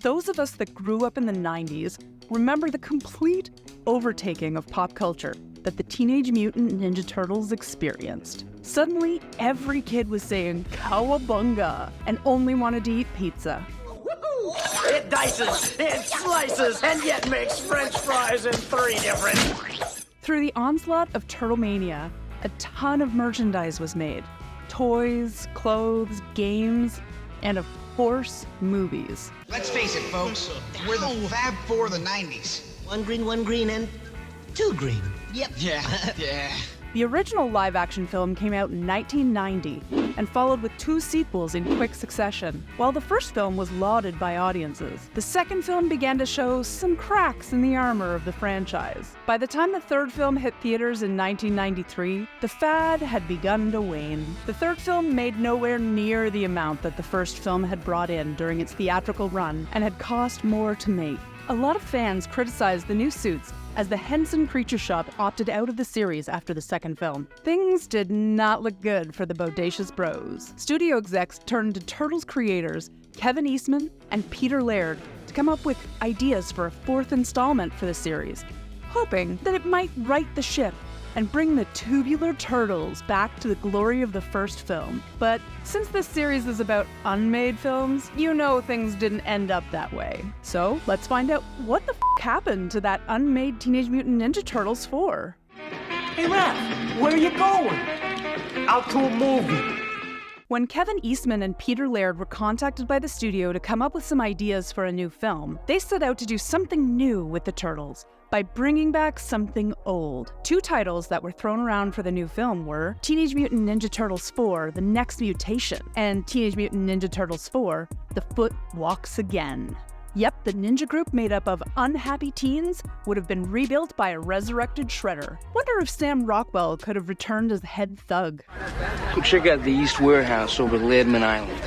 Those of us that grew up in the 90s remember the complete overtaking of pop culture that the Teenage Mutant Ninja Turtles experienced. Suddenly, every kid was saying cowabunga and only wanted to eat pizza. It dices, it slices, and yet makes French fries in 3 different... Through the onslaught of Turtlemania, a ton of merchandise was made. Toys, clothes, games, and of course, movies. Let's face it, folks. We're the Fab Four of the 90s. One green, and 2 green. Yep. Yeah. The original live-action film came out in 1990 and followed with 2 sequels in quick succession. While the first film was lauded by audiences, the second film began to show some cracks in the armor of the franchise. By the time the third film hit theaters in 1993, the fad had begun to wane. The third film made nowhere near the amount that the first film had brought in during its theatrical run and had cost more to make. A lot of fans criticized the new suits as the Henson Creature Shop opted out of the series after the second film. Things did not look good for the bodacious bros. Studio execs turned to Turtles creators Kevin Eastman and Peter Laird to come up with ideas for a 4th installment for the series, hoping that it might right the ship and bring the tubular turtles back to the glory of the first film. But since this series is about unmade films, you know things didn't end up that way. So let's find out what the happened to that unmade Teenage Mutant Ninja Turtles 4. Hey, Raph, where are you going? Out to a movie. When Kevin Eastman and Peter Laird were contacted by the studio to come up with some ideas for a new film, they set out to do something new with the Turtles by bringing back something old. 2 titles that were thrown around for the new film were Teenage Mutant Ninja Turtles 4, The Next Mutation, and Teenage Mutant Ninja Turtles 4, The Foot Walks Again. Yep, the ninja group made up of unhappy teens would have been rebuilt by a resurrected Shredder. Wonder if Sam Rockwell could have returned as head thug. Go check out the East Warehouse over at Laird Island.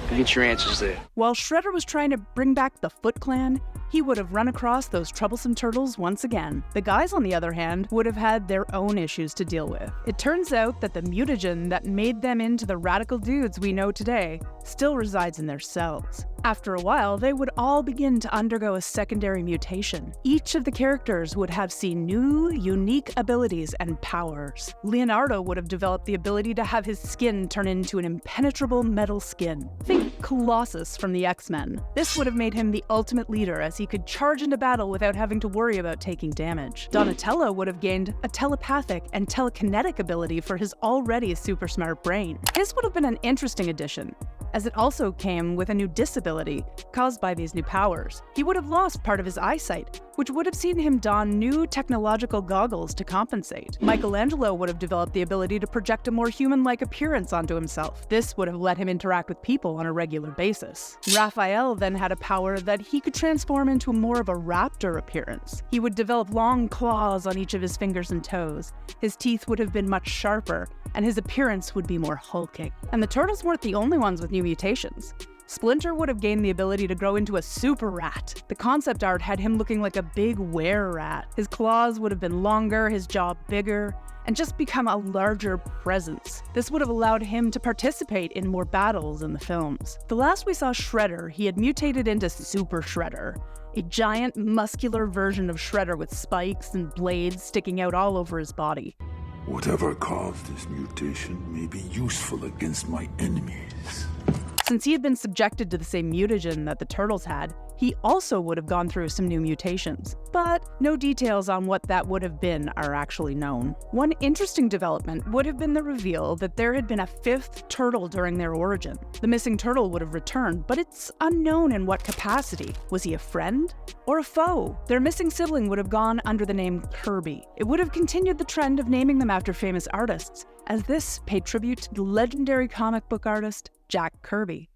Get your answers there. While Shredder was trying to bring back the Foot Clan, he would have run across those troublesome turtles once again. The guys, on the other hand, would have had their own issues to deal with. It turns out that the mutagen that made them into the radical dudes we know today still resides in their cells. After a while, they would all begin to undergo a secondary mutation. Each of the characters would have seen new, unique abilities and powers. Leonardo would have developed the ability to have his skin turn into an impenetrable metal skin. Think Colossus from the X-Men. This would have made him the ultimate leader, as he could charge into battle without having to worry about taking damage. Donatello would have gained a telepathic and telekinetic ability for his already super smart brain. His would have been an interesting addition, as it also came with a new disability caused by these new powers. He would have lost part of his eyesight, which would have seen him don new technological goggles to compensate. Michelangelo would have developed the ability to project a more human-like appearance onto himself. This would have let him interact with people on a regular basis. Raphael then had a power that he could transform into more of a raptor appearance. He would develop long claws on each of his fingers and toes. His teeth would have been much sharper, and his appearance would be more hulking. And the Turtles weren't the only ones with new mutations. Splinter would have gained the ability to grow into a super rat. The concept art had him looking like a big were-rat. His claws would have been longer, his jaw bigger, and just become a larger presence. This would have allowed him to participate in more battles in the films. The last we saw Shredder, he had mutated into Super Shredder, a giant, muscular version of Shredder with spikes and blades sticking out all over his body. Whatever caused this mutation may be useful against my enemies. Since he had been subjected to the same mutagen that the Turtles had, he also would have gone through some new mutations. But no details on what that would have been are actually known. One interesting development would have been the reveal that there had been a 5th turtle during their origin. The missing turtle would have returned, but it's unknown in what capacity. Was he a friend or a foe? Their missing sibling would have gone under the name Kirby. It would have continued the trend of naming them after famous artists, as this paid tribute to the legendary comic book artist Jack Kirby.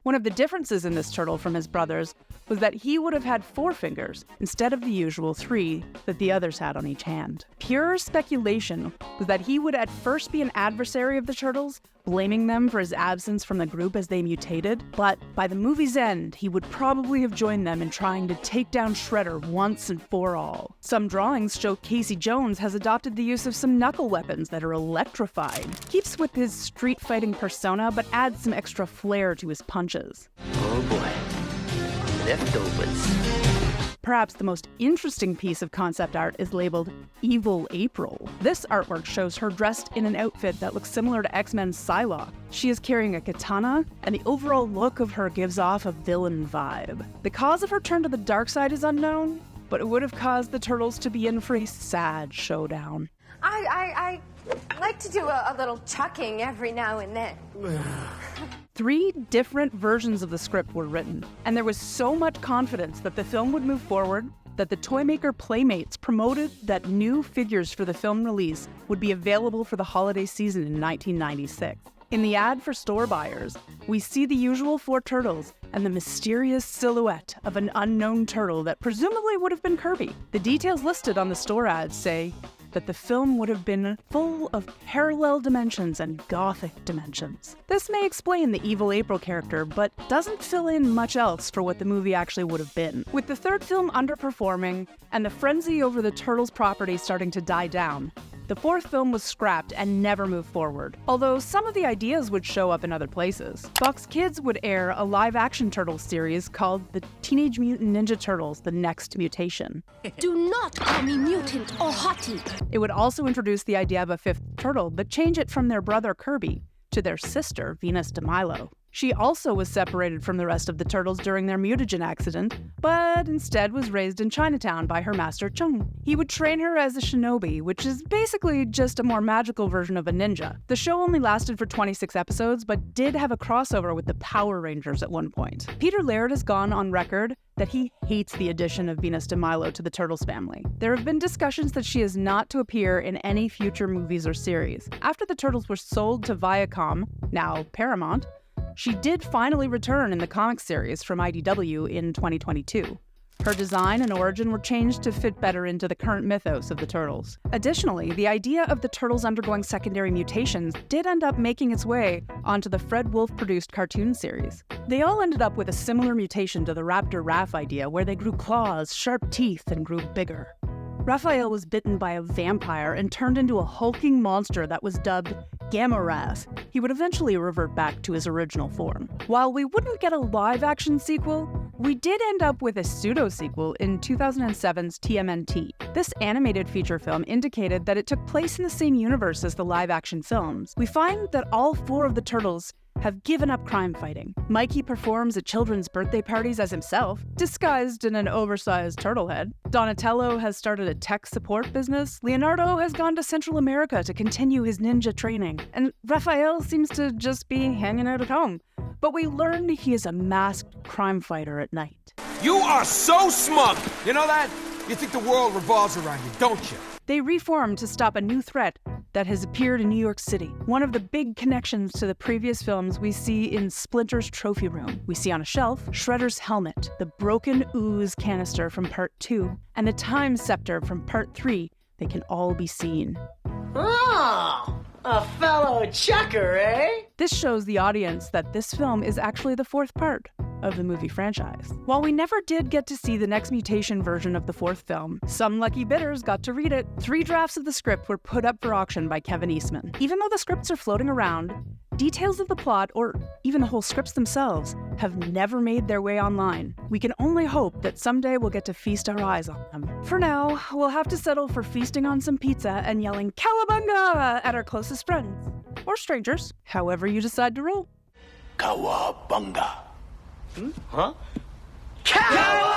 One of the differences in this turtle from his brothers was that he would have had 4 fingers instead of the usual 3 that the others had on each hand. Pure speculation was that he would at first be an adversary of the Turtles, blaming them for his absence from the group as they mutated, but by the movie's end, he would probably have joined them in trying to take down Shredder once and for all. Some drawings show Casey Jones has adopted the use of some knuckle weapons that are electrified. Keeps with his street-fighting persona, but adds some extra flair to his punches. Oh boy. Leftovers. Perhaps the most interesting piece of concept art is labeled Evil April. This artwork shows her dressed in an outfit that looks similar to X-Men's Psylocke. She is carrying a katana, and the overall look of her gives off a villain vibe. The cause of her turn to the dark side is unknown, but it would have caused the Turtles to be in for a sad showdown. I like to do a little chucking every now and then. 3 different versions of the script were written, and there was so much confidence that the film would move forward that the toymaker Playmates promoted that new figures for the film release would be available for the holiday season in 1996. In the ad for store buyers, we see the usual 4 turtles and the mysterious silhouette of an unknown turtle that presumably would have been Kirby. The details listed on the store ads say that the film would have been full of parallel dimensions and gothic dimensions. This may explain the Evil April character, but doesn't fill in much else for what the movie actually would have been. With the 3rd film underperforming and the frenzy over the Turtles property starting to die down, the 4th film was scrapped and never moved forward, although some of the ideas would show up in other places. Fox Kids would air a live-action Turtles series called The Teenage Mutant Ninja Turtles: The Next Mutation. Do not call me mutant or hottie. It would also introduce the idea of a 5th turtle, but change it from their brother Kirby to their sister Venus de Milo. She also was separated from the rest of the turtles during their mutagen accident, but instead was raised in Chinatown by her master Chung. He would train her as a shinobi, which is basically just a more magical version of a ninja. The show only lasted for 26 episodes, but did have a crossover with the Power Rangers at one point. Peter Laird has gone on record that he hates the addition of Venus de Milo to the Turtles family. There have been discussions that she is not to appear in any future movies or series. After the Turtles were sold to Viacom, now Paramount, she did finally return in the comic series from IDW in 2022. Her design and origin were changed to fit better into the current mythos of the Turtles. Additionally, the idea of the Turtles undergoing secondary mutations did end up making its way onto the Fred Wolf-produced cartoon series. They all ended up with a similar mutation to the Raptor Raph idea, where they grew claws, sharp teeth, and grew bigger. Raphael was bitten by a vampire and turned into a hulking monster that was dubbed Gamma Raz. He would eventually revert back to his original form. While we wouldn't get a live-action sequel, we did end up with a pseudo-sequel in 2007's TMNT. This animated feature film indicated that it took place in the same universe as the live-action films. We find that all 4 of the Turtles have given up crime fighting. Mikey performs at children's birthday parties as himself, disguised in an oversized turtle head. Donatello has started a tech support business. Leonardo has gone to Central America to continue his ninja training. And Raphael seems to just be hanging out at home. But we learn he is a masked crime fighter at night. You are so smug! You know that? You think the world revolves around you, don't you? They reform to stop a new threat that has appeared in New York City. One of the big connections to the previous films we see in Splinter's trophy room. We see on a shelf Shredder's helmet, the broken ooze canister from Part 2, and the time scepter from Part 3. They can all be seen. Oh, a fellow chucker, eh? This shows the audience that this film is actually the 4th part of the movie franchise. While we never did get to see the next mutation version of the 4th film, some lucky bidders got to read it. 3 drafts of the script were put up for auction by Kevin Eastman. Even though the scripts are floating around, details of the plot, or even the whole scripts themselves, have never made their way online. We can only hope that someday we'll get to feast our eyes on them. For now, we'll have to settle for feasting on some pizza and yelling "Cowabunga" at our closest friends. Or strangers, however you decide to roll. Cowabunga. Huh? Cowabunga!